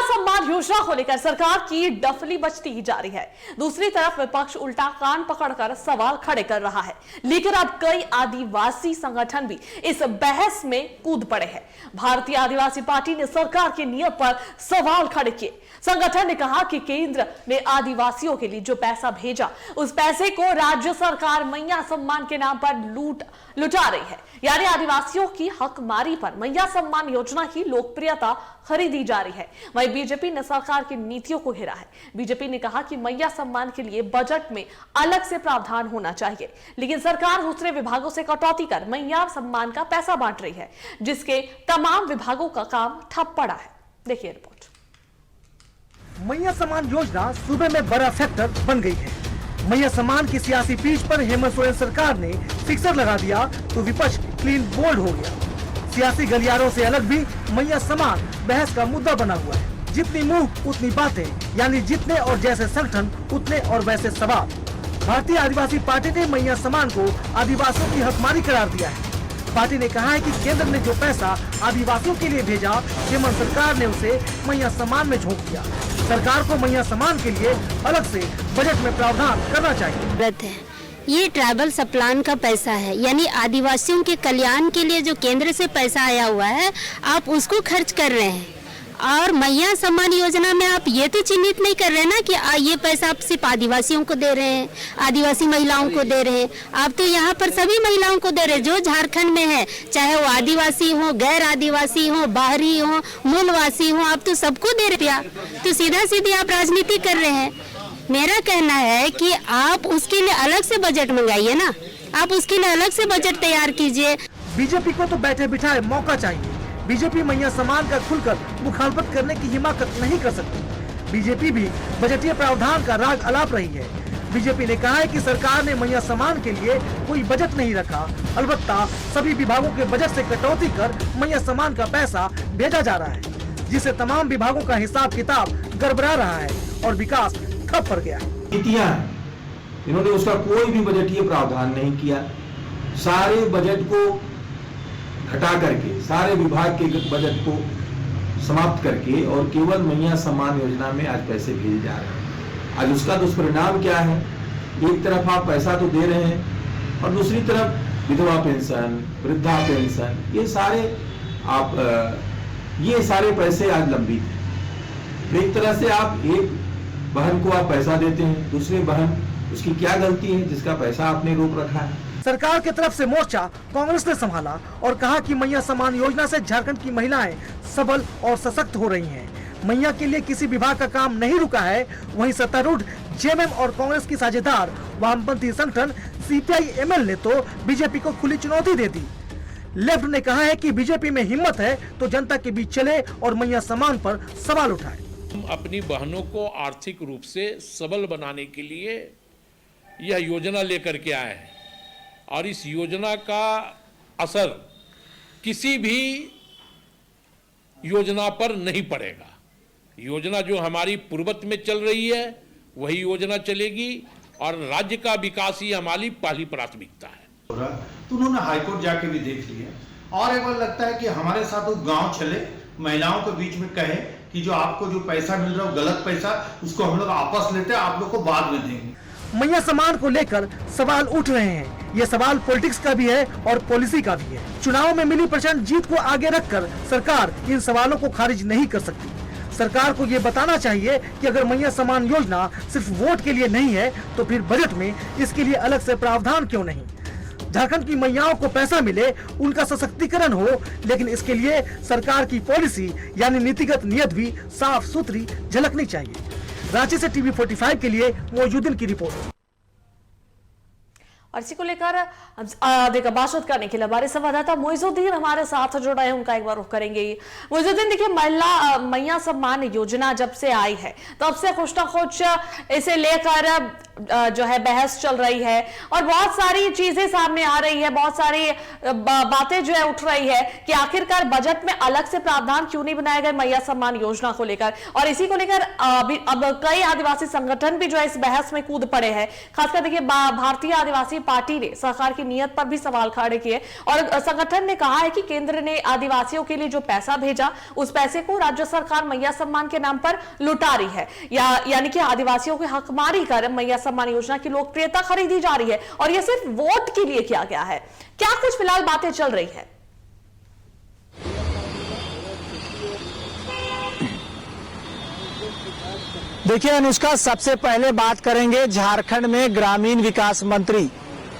सम्मान योजना को लेकर सरकार की डफली बजती ही जा रही है। दूसरी तरफ विपक्ष उल्टा कान पकड़कर सवाल खड़े कर रहा है। लेकिन अब कई आदिवासी संगठन भी इस बहस में कूद पड़े हैं। भारतीय आदिवासी पार्टी ने सरकार की नीयत पर सवाल खड़े किए। संगठन ने कहा कि केंद्र ने आदिवासियों के लिए जो पैसा भेजा, उस पैसे को राज्य सरकार मैया सम्मान के नाम पर लुटा रही है। यानी आदिवासियों की हकमारी पर मैया सम्मान योजना की लोकप्रियता खरीदी जा रही है। वहीं बीजेपी ने सरकार की नीतियों को घेरा है। बीजेपी ने कहा कि मैया सम्मान के लिए बजट में अलग से प्रावधान होना चाहिए, लेकिन सरकार दूसरे विभागों से कटौती कर मैया सम्मान का पैसा बांट रही है, जिसके तमाम विभागों का काम ठप पड़ा है। देखिए रिपोर्ट। मैया सम्मान योजना सूबे में बड़ा फैक्टर बन गई है। मैया सम्मान की सियासी पीच पर हेमंत सोरेन सरकार ने फिक्सर लगा दिया तो विपक्ष क्लीन बोल्ड हो गया। सियासी गलियारों से अलग भी मैया सम्मान बहस का मुद्दा बना हुआ है। जितनी मुंह उतनी बातें, यानी जितने और जैसे संगठन उतने और वैसे सवाल। भारतीय आदिवासी पार्टी ने मैया सम्मान को आदिवासियों की हकमारी करार दिया है। पार्टी ने कहा है कि केंद्र ने जो पैसा आदिवासियों के लिए भेजा, हेमंत सरकार ने उसे मैया सम्मान में झोंक दिया। सरकार को मैया सम्मान के लिए अलग से बजट में प्रावधान करना चाहिए। ये ट्राइबल सप्लान का पैसा है, यानी आदिवासियों के कल्याण के लिए जो केंद्र से पैसा आया हुआ है, आप उसको खर्च कर रहे हैं। और मैया सम्मान योजना में आप ये तो चिन्हित नहीं कर रहे हैं ना कि ये पैसा आप सिर्फ आदिवासियों को दे रहे हैं, आदिवासी महिलाओं को दे रहे हैं। आप तो यहाँ पर सभी महिलाओं को दे रहे हैं जो झारखंड में है, चाहे वो आदिवासी हो, गैर आदिवासी हो, बाहरी हो, मूलवासी हो, आप तो सबको दे रहे हैं। तो सीधा सीधी आप राजनीति कर रहे हैं। मेरा कहना है कि आप उसके लिए अलग से बजट मंगाइए ना, आप उसके लिए अलग से बजट तैयार कीजिए। बीजेपी को तो बैठे बिठाए मौका चाहिए। बीजेपी मैया सम्मान का खुलकर मुखालफत करने की हिमाकत नहीं कर सकती। बीजेपी भी बजटीय प्रावधान का राग अलाप रही है। बीजेपी ने कहा है कि सरकार ने मैया सम्मान के लिए कोई बजट नहीं रखा, अलबत्ता सभी विभागों के बजट से कटौती कर मैया सम्मान का पैसा भेजा जा रहा है, जिससे तमाम विभागों का हिसाब किताब गड़बड़ा रहा है और विकास ठप पड़ गया है। इन्होंने उसका कोई भी बजटीय प्रावधान नहीं किया। सारे बजट को घटा करके, सारे विभाग के बजट को समाप्त करके और केवल मैया सम्मान योजना में आज पैसे भेजे जा रहे हैं। आज उसका दुष्परिणाम क्या है? एक तरफ आप पैसा तो दे रहे हैं और दूसरी तरफ विधवा पेंशन, वृद्धा पेंशन, ये सारे पैसे आज लंबित हैं। एक तरह से आप एक बहन को आप पैसा देते हैं, दूसरी बहन, उसकी क्या गलती है जिसका पैसा आपने रोक रखा है? सरकार की तरफ से मोर्चा कांग्रेस ने संभाला और कहा कि मैया सम्मान योजना से झारखंड की महिलाएं सबल और सशक्त हो रही हैं। मैया के लिए किसी विभाग का काम नहीं रुका है। वहीं सत्तारूढ़ जेएमएम और कांग्रेस की साझेदार वामपंथी संगठन सीपीआई-एमएल ने तो बीजेपी को खुली चुनौती दे दी। लेफ्ट ने कहा है कि बीजेपी में हिम्मत है तो जनता के बीच चले और मैया सम्मान पर सवाल उठाए। हम अपनी बहनों को आर्थिक रूप से सबल बनाने के लिए यह योजना लेकर के आए हैं और इस योजना का असर किसी भी योजना पर नहीं पड़ेगा। योजना जो हमारी पूर्वत में चल रही है वही योजना चलेगी और राज्य का विकास ही हमारी पहली प्राथमिकता है। तो उन्होंने हाईकोर्ट जाके भी देख लिया और एक बार लगता है कि हमारे साथ वो गांव चले, महिलाओं के बीच में कहे कि जो आपको जो पैसा मिल रहा है गलत पैसा, उसको हम लोग आपस लेते हैं, आप लोग को बाद में देंगे। मैया सम्मान को लेकर सवाल उठ रहे हैं। ये सवाल पॉलिटिक्स का भी है और पॉलिसी का भी है। चुनाव में मिली प्रचंड जीत को आगे रखकर सरकार इन सवालों को खारिज नहीं कर सकती। सरकार को ये बताना चाहिए कि अगर मैया सम्मान योजना सिर्फ वोट के लिए नहीं है तो फिर बजट में इसके लिए अलग से प्रावधान क्यों नहीं? झारखंड की मैयाओं को पैसा मिले, उनका सशक्तिकरण हो, लेकिन इसके लिए सरकार की पॉलिसी यानी नीतिगत नियत भी साफ सुथरी झलकनी चाहिए। रांची से टीवी 45 के लिए मोइजुद्दीन की रिपोर्ट। और इसी को लेकर अधिक बातचीत करने के लिए हमारे संवाददाता मोइजुद्दीन हमारे साथ जुड़ा है, उनका एक बार रुख करेंगे। मोइजुद्दीन, देखिए मैया सम्मान योजना जब से आई है तब से कुछ ना कुछ इसे लेकर जो है बहस चल रही है और बहुत सारी चीजें सामने आ रही है, बहुत सारी बातें जो है उठ रही है कि आखिरकार बजट में अलग से प्रावधान क्यों नहीं बनाए गए मैया सम्मान योजना को लेकर। और इसी को लेकर अब कई आदिवासी संगठन भी जो है इस बहस में कूद पड़े हैं। खासकर देखिए भारतीय आदिवासी पार्टी ने सरकार की नीयत पर भी सवाल खड़े किए और संगठन ने कहा है कि केंद्र ने आदिवासियों के लिए जो पैसा भेजा उस पैसे को राज्य सरकार मैया सम्मान के नाम पर लुटा रही है, यानी कि आदिवासियों की हकमारी कर मैया सम्मान योजना की लोकप्रियता खरीदी जा रही है और यह सिर्फ वोट के लिए किया गया है। क्या कुछ फिलहाल बातें चल रही है? देखिए अनुष्का, सबसे पहले बात करेंगे झारखंड में ग्रामीण विकास मंत्री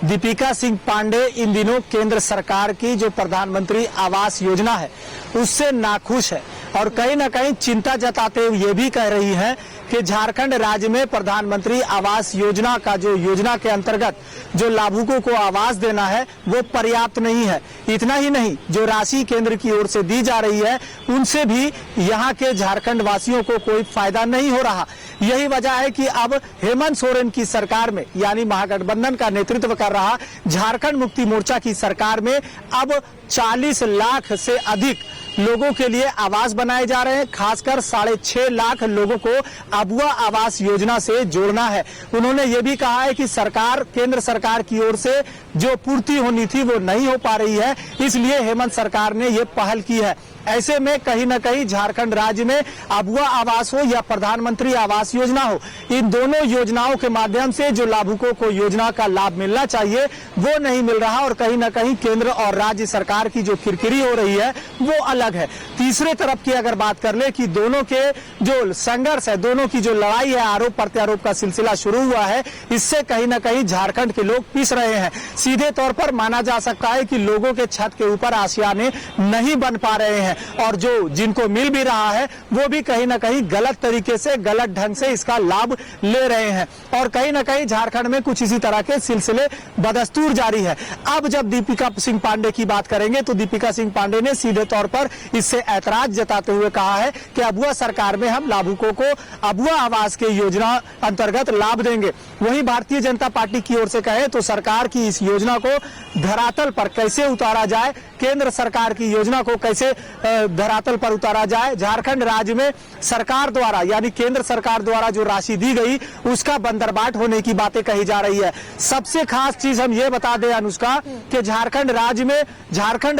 दीपिका सिंह पांडे इन दिनों केंद्र सरकार की जो प्रधानमंत्री आवास योजना है उससे नाखुश है और कहीं ना कहीं चिंता जताते हुए ये भी कह रही है कि झारखंड राज्य में प्रधानमंत्री आवास योजना का जो योजना के अंतर्गत जो लाभुकों को आवास देना है वो पर्याप्त नहीं है। इतना ही नहीं, जो राशि केंद्र की ओर से दी जा रही है उनसे भी यहाँ के झारखंड वासियों को कोई फायदा नहीं हो रहा। यही वजह है कि अब हेमंत सोरेन की सरकार में यानी महागठबंधन का नेतृत्व कर रहा झारखंड मुक्ति मोर्चा की सरकार में अब 40 लाख से अधिक लोगों के लिए आवास बनाए जा रहे हैं। खासकर 6.5 लाख लोगों को अबुआ आवास योजना से जोड़ना है। उन्होंने ये भी कहा है कि केंद्र सरकार की ओर से जो पूर्ति होनी थी वो नहीं हो पा रही है, इसलिए हेमंत सरकार ने ये पहल की है। ऐसे में कहीं न कहीं झारखंड राज्य में अबुआ आवास हो या प्रधानमंत्री आवास योजना हो, इन दोनों योजनाओं के माध्यम से जो लाभुकों को योजना का लाभ मिलना चाहिए वो नहीं मिल रहा और कहीं न कहीं केंद्र और राज्य सरकार की जो किरकिरी हो रही है वो अलग है। तीसरे तरफ की अगर बात कर ले कि दोनों के जो संघर्ष है, दोनों की जो लड़ाई है, आरोप प्रत्यारोप का सिलसिला शुरू हुआ है, इससे कहीं न कहीं झारखंड के लोग पिस रहे हैं। सीधे तौर पर माना जा सकता है कि लोगों के छत के ऊपर आशियाने नहीं बन पा रहे हैं और जो जिनको मिल भी रहा है वो भी कहीं ना कहीं गलत तरीके से, गलत ढंग से इसका लाभ ले रहे हैं और कहीं ना कहीं झारखंड में कुछ इसी तरह के सिलसिले बदस्तूर जारी है। अब जब दीपिका सिंह पांडे की बात करेंगे तो दीपिका सिंह पांडे ने सीधे तौर पर इससे ऐतराज जताते हुए कहा है कि अबुआ सरकार में हम लाभुकों को अबुआ आवास के योजना अंतर्गत लाभ देंगे। वहीं भारतीय जनता पार्टी की ओर से कहे तो सरकार की इस योजना को धरातल पर कैसे उतारा जाए, केंद्र सरकार की योजना को कैसे धरातल पर उतारा जाए, झारखंड राज्य में सरकार द्वारा यानी केंद्र सरकार द्वारा जो राशि दी गई उसका बंदरबाट होने की बातें कही जा रही है। सबसे खास चीज हम ये बता दें अनुष्का कि झारखंड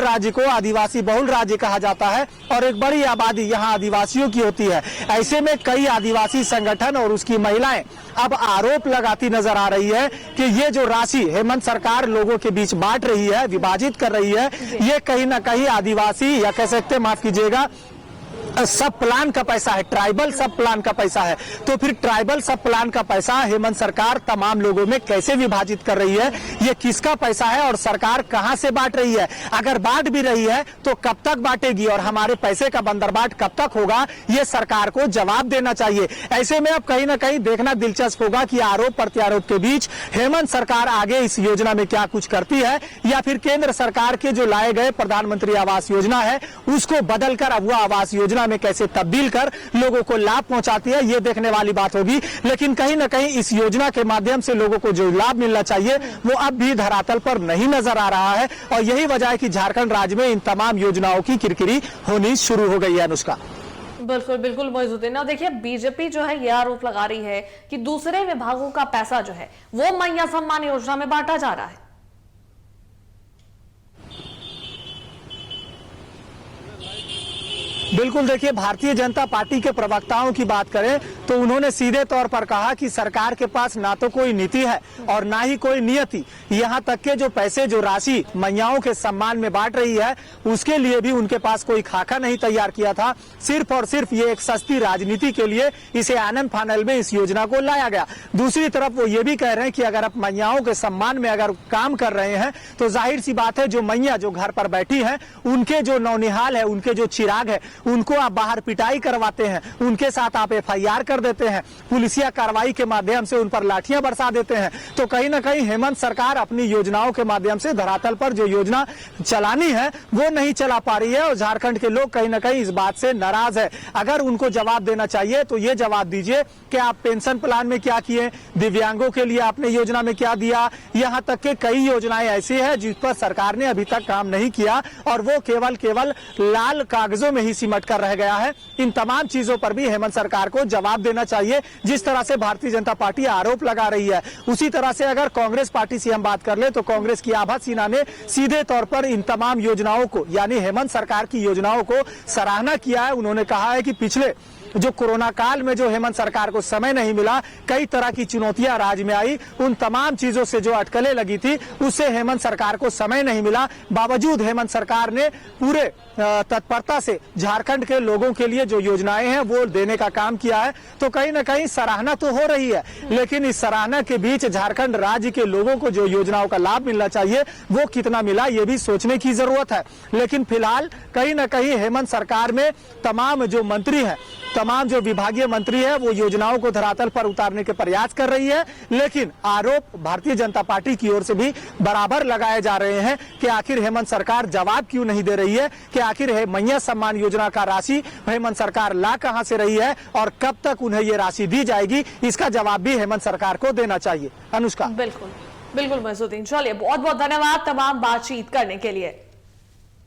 राज्य को आदिवासी बहुल राज्य कहा जाता है और एक बड़ी आबादी यहाँ आदिवासियों की होती है। ऐसे में कई आदिवासी संगठन और उसकी महिलाएं अब आरोप लगाती नजर आ रही है कि ये जो राशि हेमंत सरकार लोगों के बीच बांट रही है, विभाजित कर रही है, ये कहीं ना कहीं आदिवासी या कह सकते माफ कीजिएगा सब प्लान का पैसा है, ट्राइबल सब प्लान का पैसा है। तो फिर ट्राइबल सब प्लान का पैसा हेमंत सरकार तमाम लोगों में कैसे विभाजित कर रही है, ये किसका पैसा है और सरकार कहां से बांट रही है? अगर बांट भी रही है तो कब तक बांटेगी और हमारे पैसे का बंदरबाट कब तक होगा, ये सरकार को जवाब देना चाहिए। ऐसे में अब कहीं ना कहीं देखना दिलचस्प होगा कि आरोप प्रत्यारोप के बीच हेमंत सरकार आगे इस योजना में क्या कुछ करती है या फिर केंद्र सरकार के जो लाए गए प्रधानमंत्री आवास योजना है उसको बदलकर अबुआ आवास योजना में कैसे तब्दील कर लोगों को लाभ पहुंचाती है, ये देखने वाली बात होगी। लेकिन कहीं ना कहीं इस योजना के माध्यम से लोगों को जो लाभ मिलना चाहिए वो अब भी धरातल पर नहीं नजर आ रहा है और यही वजह है कि झारखंड राज्य में इन तमाम योजनाओं की किरकिरी होनी शुरू हो गई है। अनुष्का, बिल्कुल बिल्कुल मोइजुद्दीन, और देखिए बीजेपी जो है ये आरोप लगा रही है कि दूसरे विभागों का पैसा जो है वो मैया सम्मान योजना में बांटा जा रहा है। बिल्कुल, देखिए भारतीय जनता पार्टी के प्रवक्ताओं की बात करें तो उन्होंने सीधे तौर पर कहा कि सरकार के पास ना तो कोई नीति है और ना ही कोई नियति। यहाँ तक के जो पैसे, जो राशि मैयाओं के सम्मान में बांट रही है उसके लिए भी उनके पास कोई खाका नहीं तैयार किया था। सिर्फ और सिर्फ ये एक सस्ती राजनीति के लिए इसे आनन फानल में इस योजना को लाया गया। दूसरी तरफ वो ये भी कह रहे हैं कि अगर आप मैयाओं के सम्मान में अगर काम कर रहे हैं तो जाहिर सी बात है जो मैया जो घर पर बैठी है उनके जो नौनिहाल है, उनके जो चिराग है उनको आप बाहर पिटाई करवाते हैं, उनके साथ आप FIR कर देते हैं, पुलिसिया कार्रवाई के माध्यम से उन पर लाठियां बरसा देते हैं। तो कहीं ना कहीं हेमंत सरकार अपनी योजनाओं के माध्यम से धरातल पर जो योजना चलानी है वो नहीं चला पा रही है और झारखंड के लोग कहीं ना कहीं इस बात से नाराज है। अगर उनको जवाब देना चाहिए तो ये जवाब दीजिए कि आप पेंशन प्लान में क्या किए, दिव्यांगों के लिए आपने योजना में क्या दिया, यहाँ तक के कई योजनाएं ऐसी है जिस पर सरकार ने अभी तक काम नहीं किया और वो केवल लाल कागजों में ही सिमट कर रह गया है। इन तमाम चीजों पर भी हेमंत सरकार को जवाब देना चाहिए। जिस तरह से भारतीय जनता पार्टी आरोप लगा रही है, उसी तरह से अगर कांग्रेस पार्टी से हम बात कर ले तो कांग्रेस की आभा सिन्हा ने सीधे तौर पर इन तमाम योजनाओं को यानी हेमंत सरकार की योजनाओं को सराहना किया है। उन्होंने कहा है कि पिछले जो कोरोना काल में जो हेमंत सरकार को समय नहीं मिला, कई तरह की चुनौतियां राज्य में आई, उन तमाम चीजों से जो अटकलें लगी थी उससे हेमंत सरकार को समय नहीं मिला। बावजूद हेमंत सरकार ने पूरे तत्परता से झारखंड के लोगों के लिए जो योजनाएं हैं वो देने का काम किया है। तो कहीं ना कहीं सराहना तो हो रही है, लेकिन इस सराहना के बीच झारखंड राज्य के लोगों को जो योजनाओं का लाभ मिलना चाहिए वो कितना मिला ये भी सोचने की जरूरत है। लेकिन फिलहाल कहीं ना कहीं हेमंत सरकार में तमाम जो मंत्री हैं, तमाम जो विभागीय मंत्री है वो योजनाओं को धरातल पर उतारने के प्रयास कर रही है, लेकिन आरोप भारतीय जनता पार्टी की ओर से भी बराबर लगाए जा रहे हैं कि आखिर हेमंत सरकार जवाब क्यों नहीं दे रही है, कि आखिर मैया सम्मान योजना का राशि हेमंत सरकार ला कहां से रही है और कब तक उन्हें ये राशि दी जाएगी, इसका जवाब भी हेमंत सरकार को देना चाहिए। अनुष्का। बिल्कुल बिल्कुल मजूद्दीन, चलिए बहुत बहुत धन्यवाद तमाम बातचीत करने के लिए।